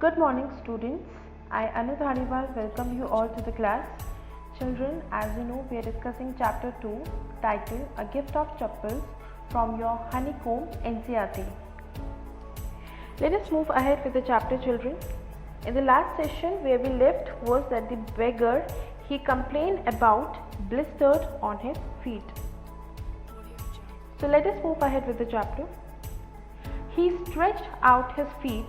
Good morning, students. I, Anu Dhaliwal, welcome you all to the class. Children, as you know, we are discussing chapter 2 titled A Gift of Chappals from your Honeycomb NCERT. Let us move ahead with the chapter, children. In the last session, where we left was that the beggar, he complained about blisters on his feet. So let us move ahead with the chapter. He stretched out his feet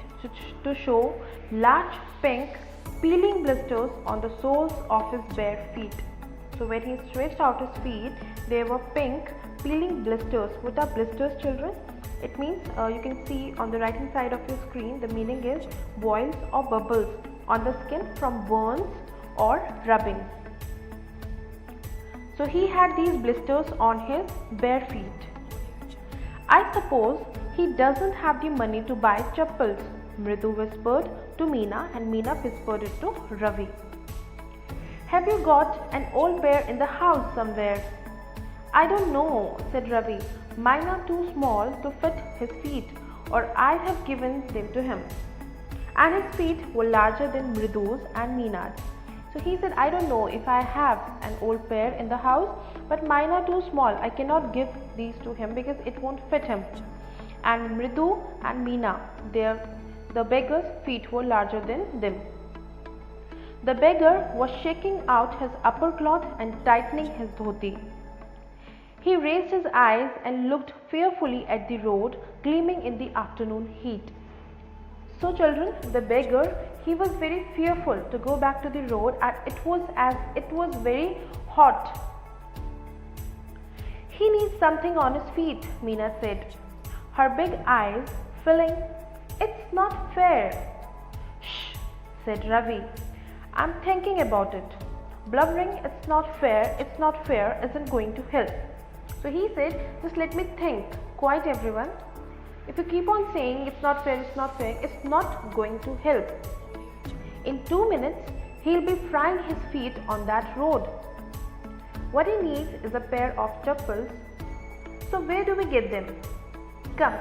to show large pink peeling blisters on the soles of his bare feet. So when he stretched out his feet, there were pink peeling blisters. What are blisters, children? It means you can see on the right hand side of your screen, the meaning is boils or bubbles on the skin from burns or rubbing. So he had these blisters on his bare feet. I suppose he doesn't have the money to buy chappals, Mridu whispered to Meena, and Meena whispered it to Ravi. Have you got an old pair in the house somewhere? I don't know, said Ravi. Mine are too small to fit his feet, or I'd have given them to him. And his feet were larger than Mridu's and Meena's. So he said, I don't know if I have an old pair in the house, but mine are too small. I cannot give these to him because it won't fit him. And Mridu and Meena, the beggar's feet were larger than them. The beggar was shaking out his upper cloth and tightening his dhoti. He raised his eyes and looked fearfully at the road gleaming in the afternoon heat. So children, the beggar, he was very fearful to go back to the road, and it was very hot. He needs something on his feet, Meena said, her big eyes filling. It's not fair. Shh, said Ravi. I'm thinking about it. Blubbering it's not fair isn't going to help. So he said, just let me think. Quiet everyone. If you keep on saying it's not fair, it's not going to help. In 2 minutes, he'll be frying his feet on that road. What he needs is a pair of chappals. So where do we get them? Come,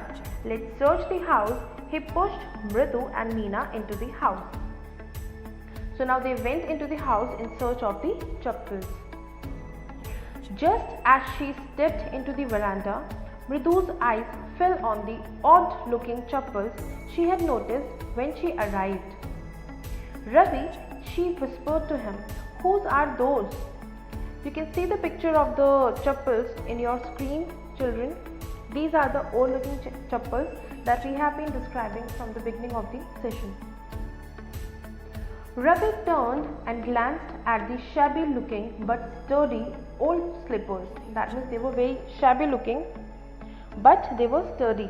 let's search the house. He pushed Mridu and Meena into the house. So now they went into the house in search of the chappals. Just as she stepped into the veranda, Mridu's eyes fell on the odd-looking chappals she had noticed when she arrived. Ravi, she whispered to him, whose are those? You can see the picture of the chappals in your screen, children. These are the old-looking chappals that we have been describing from the beginning of the session. Ravi turned and glanced at the shabby-looking but sturdy old slippers. That means they were very shabby-looking, but they were sturdy.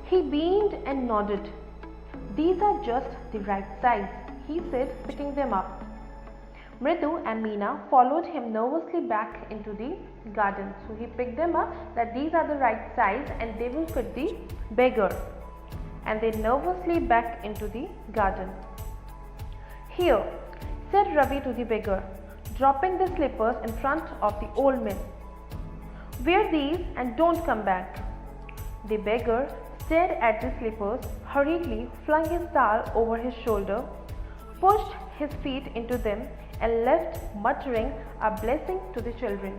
He beamed and nodded. These are just the right size, he said, picking them up. Mridu and Meena followed him nervously back into the garden. So he picked them up that these are the right size and they will fit the beggar. And they nervously back into the garden. Here, said Ravi to the beggar, dropping the slippers in front of the old man. Wear these and don't come back. The beggar stared at the slippers, hurriedly flung his towel over his shoulder, pushed his feet into them, and left muttering a blessing to the children.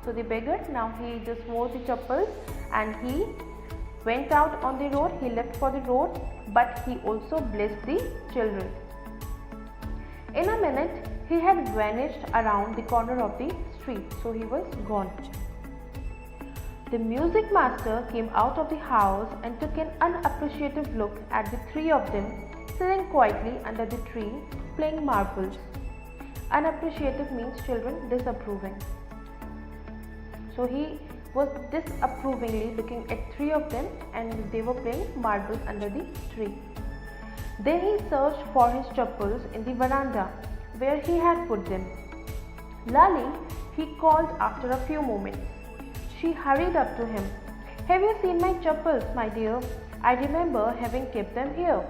So the beggar, now he just wore the chappals and he went out on the road. He left for the road, but he also blessed the children. In a minute, he had vanished around the corner of the street, so he was gone. The music master came out of the house and took an unappreciative look at the three of them sitting quietly under the tree playing marbles. Unappreciative means, children, disapproving. So he was disapprovingly looking at three of them and they were playing marbles under the tree. Then he searched for his chappals in the veranda where he had put them. Lali, he called after a few moments. She hurried up to him. Have you seen my chappals, my dear? I remember having kept them here.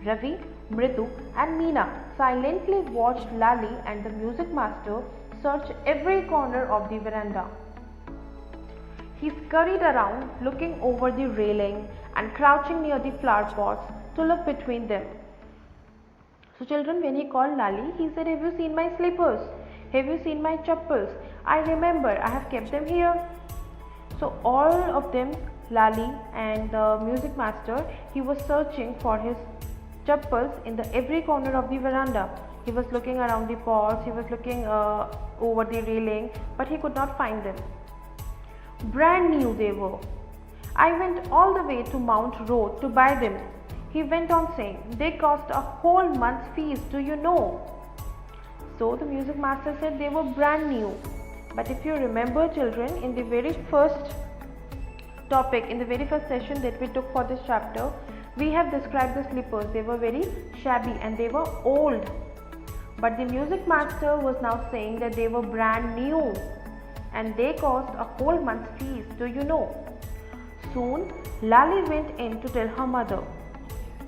Ravi, Mridu and Meena silently watched Lali and the music master search every corner of the veranda. He scurried around, looking over the railing and crouching near the flower pots to look between them. So children, when he called Lali, he said, have you seen my slippers? Have you seen my chappals? I remember, I have kept them here. So all of them, Lali and the music master, he was searching for his chappals in the every corner of the veranda. He was looking around the pots, he was looking over the railing, but he could not find them. Brand new they were. I went all the way to Mount Road to buy them. He went on saying, they cost a whole month's fees, do you know? So the music master said they were brand new. But if you remember children, in the very first topic, in the very first session that we took for this chapter, we have described the slippers. They were very shabby and they were old. But the music master was now saying that they were brand new and they cost a whole month's fees, do you know? Soon, Lali went in to tell her mother.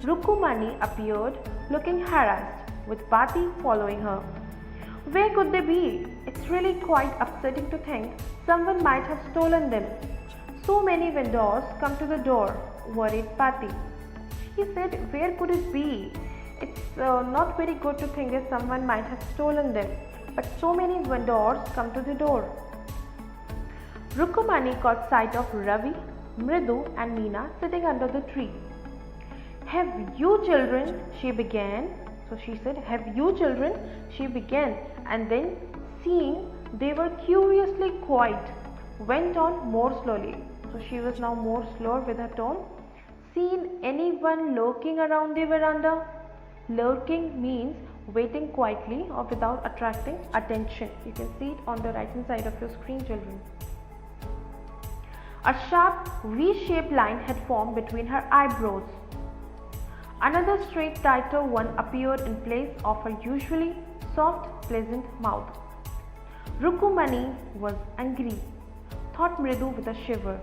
Rukumani appeared looking harassed with Pati following her. Where could they be? It's really quite upsetting to think someone might have stolen them. So many vendors come to the door, worried Pati. He said, where could it be? It's not very good to think that someone might have stolen them, but so many vendors come to the door. Rukumani caught sight of Ravi, Mridu and Meena sitting under the tree. Have you children? She began. So she said, have you children? She began, and then seeing they were curiously quiet, went on more slowly. So she was now more slower with her tone. Seen anyone lurking around the veranda? Lurking means waiting quietly or without attracting attention. You can see it on the right hand side of your screen, children. A sharp V-shaped line had formed between her eyebrows. Another straight tighter one appeared in place of her usually soft, pleasant mouth. Rukumani was angry, thought Mridu with a shiver.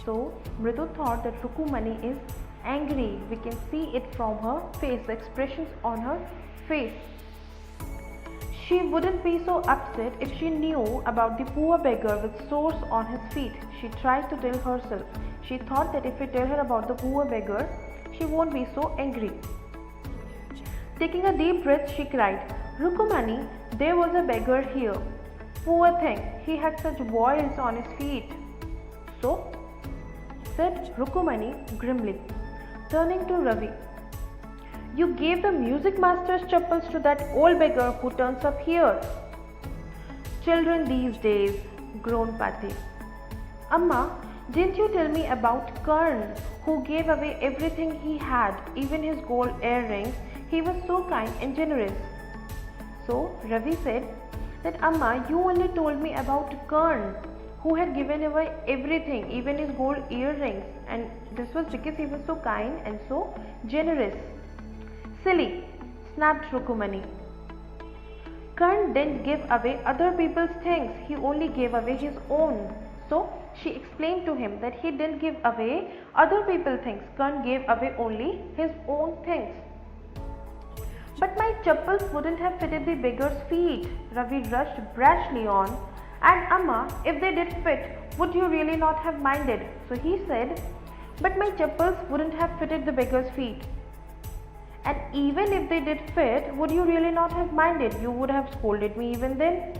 So Mridu thought that Rukumani is angry. We can see it from her face, the expressions on her face. She wouldn't be so upset if she knew about the poor beggar with sores on his feet, she tried to tell herself. She thought that if we tell her about the poor beggar, she won't be so angry. Taking a deep breath, she cried, Rukumani, there was a beggar here. Poor thing, he had such boils on his feet. So, said Rukumani grimly, turning to Ravi. You gave the music master's chappals to that old beggar who turns up here. Children these days, groaned Pati. Amma, didn't you tell me about Karn, who gave away everything he had, even his gold earrings? He was so kind and generous. So Ravi said that Amma, you only told me about Karn, who had given away everything, even his gold earrings, and this was because he was so kind and so generous. Silly, snapped Rukumani. Karn didn't give away other people's things, he only gave away his own. So she explained to him that he didn't give away other people's things, Karn gave away only his own things. But my chappals wouldn't have fitted the beggar's feet, Ravi rushed brashly on. And Amma, if they did fit, would you really not have minded? So he said, but my chappals wouldn't have fitted the beggar's feet. And even if they did fit, would you really not have minded? You would have scolded me even then.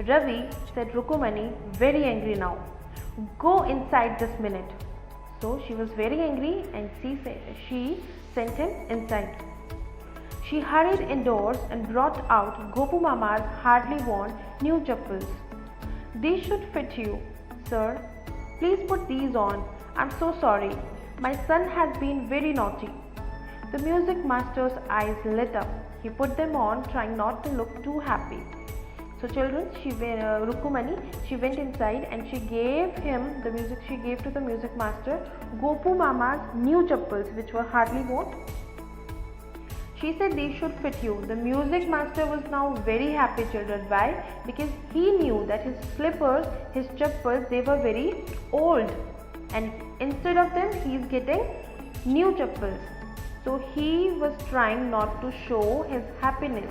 Ravi, said Rukumani, very angry now. Go inside this minute. So she was very angry and she sent him inside. She hurried indoors and brought out Gopu Mama's hardly worn new chappals. These should fit you, sir. Please put these on. I'm so sorry. My son has been very naughty. The music master's eyes lit up. He put them on, trying not to look too happy. So children, Rukumani, she went inside and she gave to the music master Gopu Mama's new chappals, which were hardly worn. She said these should fit you. The music master was now very happy, children. Why? Because he knew that his slippers, his chappals, they were very old. And instead of them, he is getting new chappals. So he was trying not to show his happiness.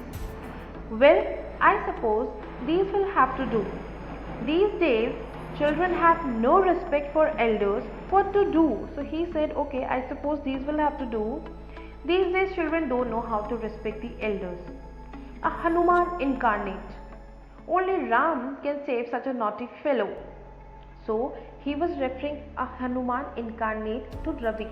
Well, I suppose these will have to do. These days, Children have no respect for elders. What to do? So he said, okay, I suppose these will have to do. These days children don't know how to respect the elders. A Hanuman incarnate. Only Ram can save such a naughty fellow. So he was referring a Hanuman incarnate to Ravi.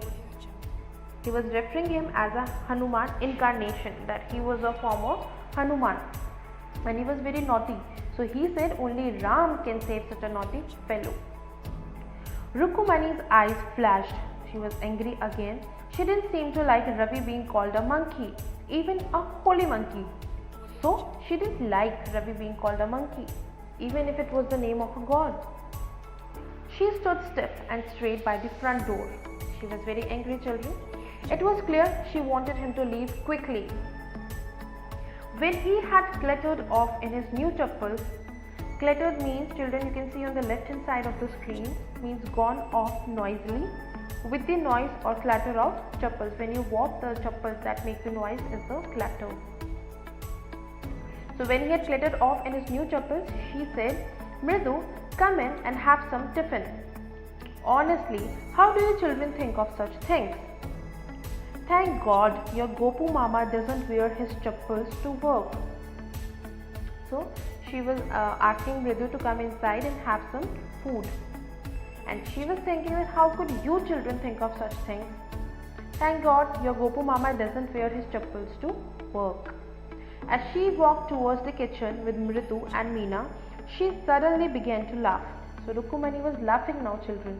He was referring him as a Hanuman incarnation, that he was a form of Hanuman and he was very naughty. So he said only Ram can save such a naughty fellow. Rukumani's eyes flashed. She was angry again. She didn't seem to like Ravi being called a monkey, even a holy monkey. So she didn't like Ravi being called a monkey, even if it was the name of a god. She stood stiff and straight by the front door. She was very angry, children. It was clear she wanted him to leave quickly. When he had clattered off in his new chappals, clattered means, children, you can see on the left hand side of the screen, means gone off noisily with the noise or clatter of chappals. When you walk, the chappals that make the noise is the clatter. So when he had clattered off in his new chappals, she said, Mridu, come in and have some tiffin. Honestly, how do you children think of such things? Thank God your Gopu Mama doesn't wear his chappals to work. So she was asking Mridu to come inside and have some food. And she was thinking that how could you children think of such things? Thank God your Gopu Mama doesn't wear his chappals to work. As she walked towards the kitchen with Mridu and Meena, she suddenly began to laugh. So Rukumani was laughing now, children,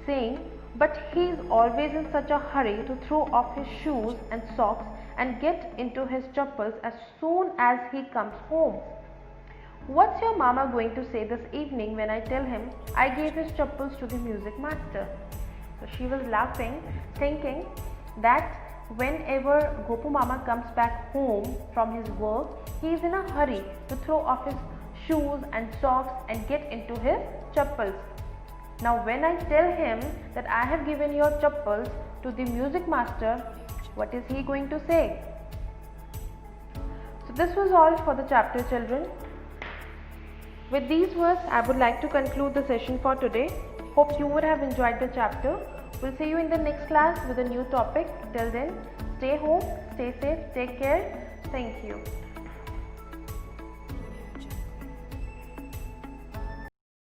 saying, but he is always in such a hurry to throw off his shoes and socks and get into his chappals as soon as he comes home. What's your mama going to say this evening when I tell him I gave his chappals to the music master? So she was laughing, thinking that whenever Gopu Mama comes back home from his work, he is in a hurry to throw off his shoes and socks and get into his chappals. Now when I tell him that I have given your chappals to the music master, what is he going to say? So this was all for the chapter, children. With these words, I would like to conclude the session for today. Hope you would have enjoyed the chapter. We'll see you in the next class with a new topic. Till then, stay home, stay safe, take care. Thank you.